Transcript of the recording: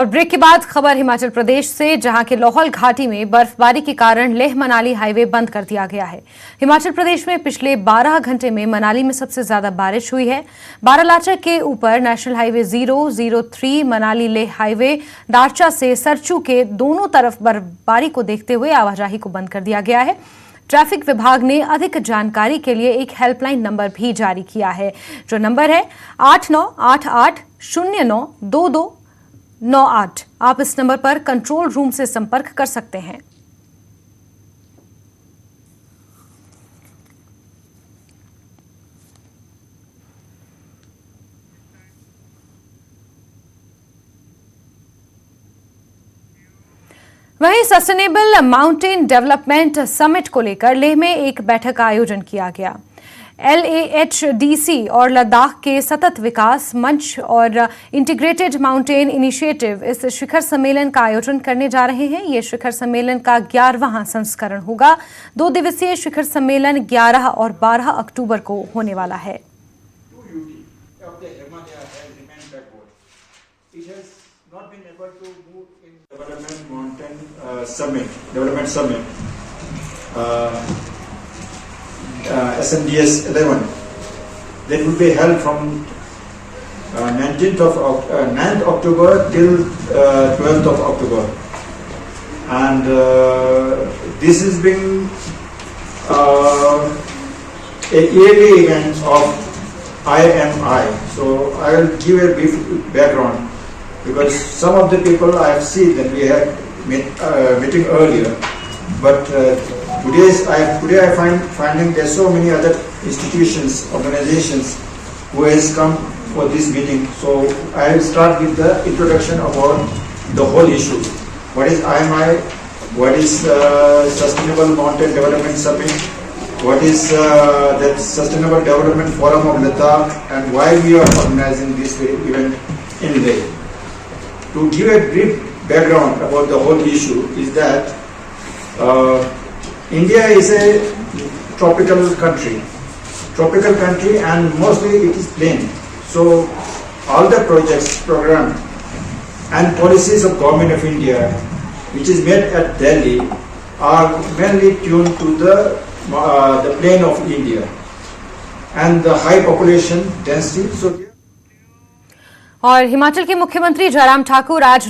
और ब्रेक के बाद खबर हिमाचल प्रदेश से, जहां के लाहौल घाटी में बर्फबारी के कारण लेह मनाली हाईवे बंद कर दिया गया है। हिमाचल प्रदेश में पिछले 12 घंटे में मनाली में सबसे ज्यादा बारिश हुई है। बारालाचा के ऊपर national highway 003 Manali Leh highway Darcha से सरचू के दोनों तरफ बर्फबारी को देखते हुए आवाजाही को बंद कर दिया गया है। ट्रैफिक विभाग ने अधिक जानकारी के लिए एक हेल्पलाइन नंबर भी जारी किया है, जो नंबर है 8988092298। आप इस नंबर पर कंट्रोल रूम से संपर्क कर सकते हैं। वहीं सस्टेनेबल माउंटेन डेवलपमेंट समिट को लेकर लेह में एक बैठक का आयोजन किया गया। LAHDC और लद्दाख के सतत विकास मंच और इंटीग्रेटेड माउंटेन इनिशिएटिव इस शिखर सम्मेलन का आयोजन करने जा रहे हैं। ये शिखर सम्मेलन का 11वां संस्करण होगा। 2 दिवसीय शिखर सम्मेलन 11 और 12 अक्टूबर को होने वाला है। Development Summit, SMDS 11, that will be held from 9th October till 12th of October, and this is being a yearly event of IMI. So I will give a brief background, because some of the people I have seen that we had meeting earlier, but today I finding there's so many other institutions, organizations who has come for this meeting. So I will start with the introduction about the whole issue. What is IMI? What is Sustainable Mountain Development Summit? What is that Sustainable Development Forum of Ladakh, and why we are organizing this event in Leh? To give a brief background about the whole issue is that India is a tropical country, and mostly it is plain. So all the projects, program and policies of Government of India which is made at Delhi are mainly tuned to the plain of India and the high population density. So और हिमाचल के मुख्यमंत्री जयराम ठाकुर आज